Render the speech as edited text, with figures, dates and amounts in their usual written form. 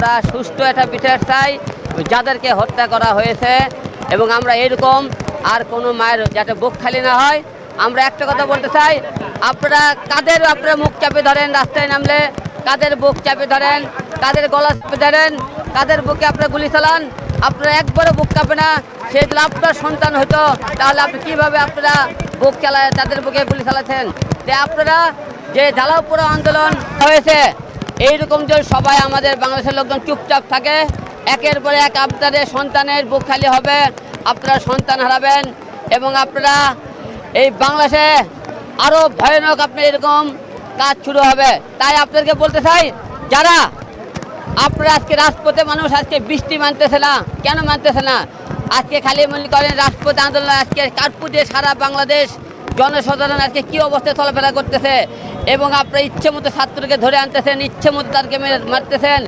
আমরা সুষ্ঠু একটা বিচার চাই যাদেরকে হত্যা করা হয়েছে, এবং আমরা এরকম আর কোনো মায়ের যাতে বুক খালি না হয়। আমরা একটা কথা বলতে চাই, আপনারা মুখ চাপে ধরেন, রাস্তায় নামলে কাদের বুক চাপে ধরেন, কাদের গলা চাপে ধরেন, কাদের বুকে আপনারা গুলি চালান, আপনারা একবারও বুক কাঁপে না। সে যদি আপনার সন্তান হতো তাহলে আপনি কীভাবে আপনারা বুক চালায় তাদের বুকে গুলি চালাচ্ছেন? যে আপনারা যে জ্বালাও আন্দোলন হয়েছে, এইরকম যে সবাই আমাদের বাংলাদেশের লোকজন চুপচাপ থাকে, একের পরে এক আপনাদের সন্তানের বুক খালি হবে, আপনারা সন্তান হারাবেন, এবং আপনারা এই বাংলাদেশে আরও ভয়ানক আপনার এরকম কাজ শুরু হবে। তাই আপনাদেরকে বলতে চাই, যারা আপনারা আজকে রাজপথে মানুষ আজকে বৃষ্টি মানতেছে না, কেন মানতেছে না? আজকে খালি মনে করেন রাজপথ আন্দোলন আজকে কাঠপুটে সারা বাংলাদেশ জনসাধারণ আজকে কী অবস্থায় চলাফেরা করতেছে, এবং আপনারা ইচ্ছে মতো ছাত্রকে ধরে আনতেছেন, ইচ্ছে মতো তাদেরকে মারতেছেন।